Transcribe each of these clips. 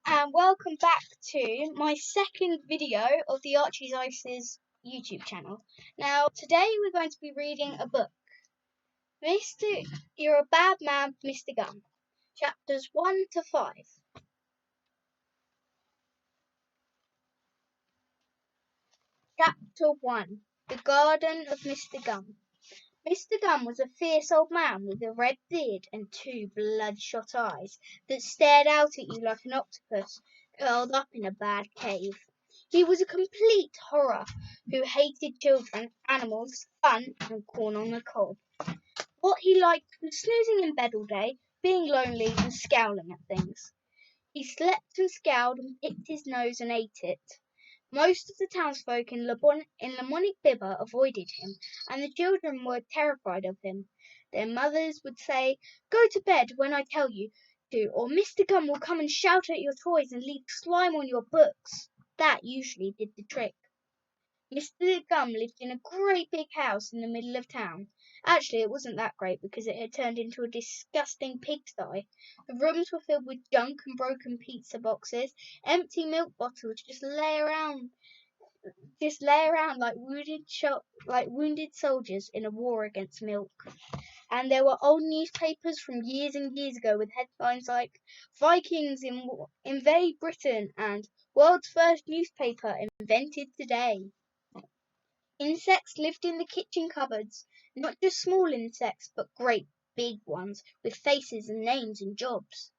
and welcome back to my second video of the Archie's Ices YouTube channel. Now, today we're going to be reading a book, You're a Bad Man, Mr. Gum, chapters 1 to 5. Chapter 1, The Garden of Mr. Gum. Mr. Gum was a fierce old man with a red beard and two bloodshot eyes that stared out at you like an octopus curled up in a bad cave. He was a complete horror who hated children, animals, fun, and corn on the cob. What he liked was snoozing in bed all day, being lonely, and scowling at things. He slept and scowled and picked his nose and ate it. Most of the townsfolk in Lamonic Bibber avoided him, and the children were terrified of him. Their mothers would say, "Go to bed when I tell you to, or Mr. Gum will come and shout at your toys and leave slime on your books." That usually did the trick. Mr. Gum lived in a great big house in the middle of town. Actually, it wasn't that great because it had turned into a disgusting pigsty. The rooms were filled with junk and broken pizza boxes. Empty milk bottles just lay around like wounded soldiers in a war against milk. And there were old newspapers from years and years ago with headlines like "Vikings invade Britain" and "World's first newspaper invented today." Insects lived in the kitchen cupboards, not just small insects, but great big ones with faces and names and jobs.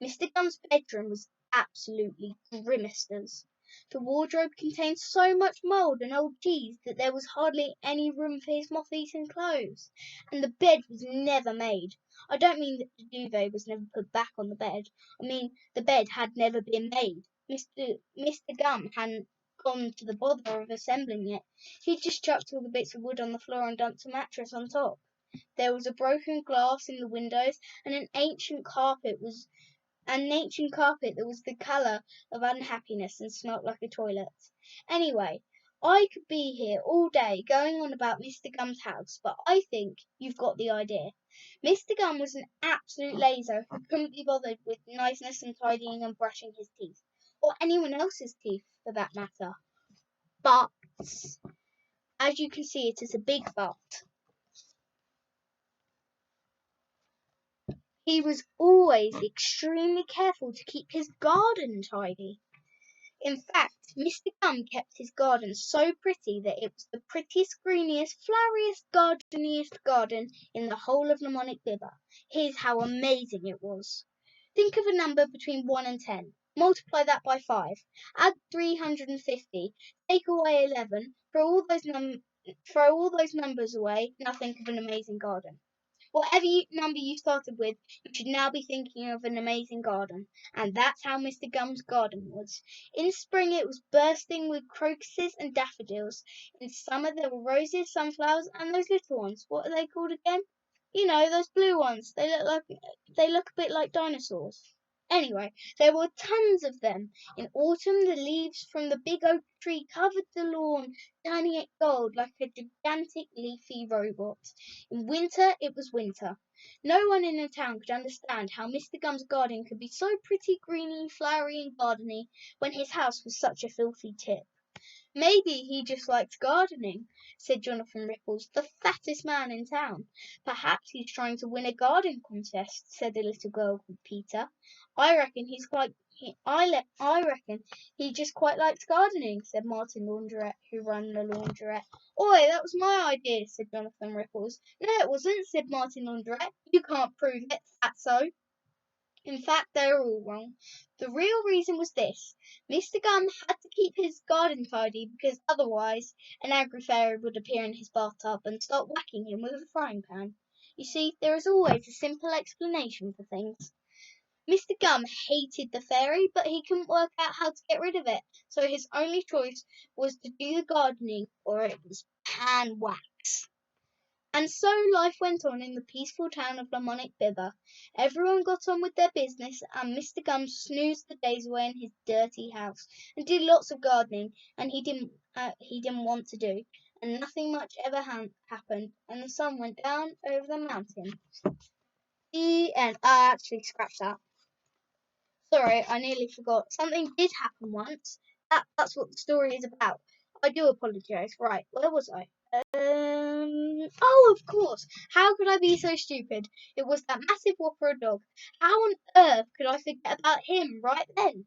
Mr. Gum's bedroom was absolutely grimasters. The wardrobe contained so much mould and old cheese that there was hardly any room for his moth-eaten clothes, and the bed was never made. I don't mean that the duvet was never put back on the bed. I mean the bed had never been made. Mr. Gum hadn't gone to the bother of assembling it. He just chucked all the bits of wood on the floor and dumped a mattress on top. There was a broken glass in the windows and an ancient carpet that was the colour of unhappiness and smelt like a toilet. Anyway, I could be here all day going on about Mr. Gum's house, but I think you've got the idea. Mr. Gum was an absolute laser who couldn't be bothered with niceness and tidying and brushing his teeth, or anyone else's teeth for that matter. But, as you can see, it is a big but. He was always extremely careful to keep his garden tidy. In fact, Mr. Gum kept his garden so pretty that it was the prettiest, greeniest, floweriest, gardeniest garden in the whole of Lamonic Bibber. Here's how amazing it was. Think of a number between 1 and 10. Multiply that by 5. Add 350. Take away 11. Throw all those numbers away. Now think of an amazing garden. Whatever number you started with, you should now be thinking of an amazing garden. And that's how Mr. Gum's garden was. In spring it was bursting with crocuses and daffodils. In summer there were roses, sunflowers, and those little ones. What are they called again? You know, those blue ones. They look a bit like dinosaurs. Anyway, there were tons of them. In autumn, the leaves from the big oak tree covered the lawn, turning it gold like a gigantic leafy robot. In winter, it was winter. No one in the town could understand how Mr. Gum's garden could be so pretty, greeny, flowery, and gardeny when his house was such a filthy tip. "Maybe he just likes gardening," said Jonathan Ripples, the fattest man in town. "Perhaps he's trying to win a garden contest," said a little girl called Peter. I reckon he just quite likes gardening," said Martin Laundrette, who ran the laundrette. "Oi, that was my idea," said Jonathan Ripples. "No, it wasn't," said Martin Laundrette. "You can't prove it, fatso." In fact, they were all wrong. The real reason was this. Mr. Gum had to keep his garden tidy because otherwise an angry fairy would appear in his bathtub and start whacking him with a frying pan. You see, there is always a simple explanation for things. Mr. Gum hated the fairy, but he couldn't work out how to get rid of it, so his only choice was to do the gardening, or it was pan wax. And so life went on in the peaceful town of Lamonic Bibber. Everyone got on with their business, and Mr. Gum snoozed the days away in his dirty house, and did lots of gardening, and he didn't want to do, and nothing much ever happened, and the sun went down over the mountain. The end. Actually, scratch that. Sorry, I nearly forgot. Something did happen once. That's what the story is about. I do apologise. Right, where was I? Oh, of course. How could I be so stupid? It was that massive whopper of dog. How on earth could I forget about him right then?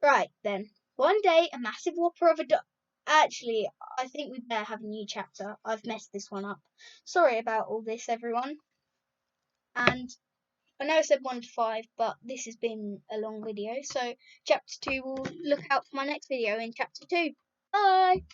Right then. One day, a massive whopper of a dog. Actually, I think we better have a new chapter. I've messed this one up. Sorry about all this, everyone. And I know I said 1 to 5, but this has been a long video. So, chapter 2 will look out for my next video in chapter 2. Bye!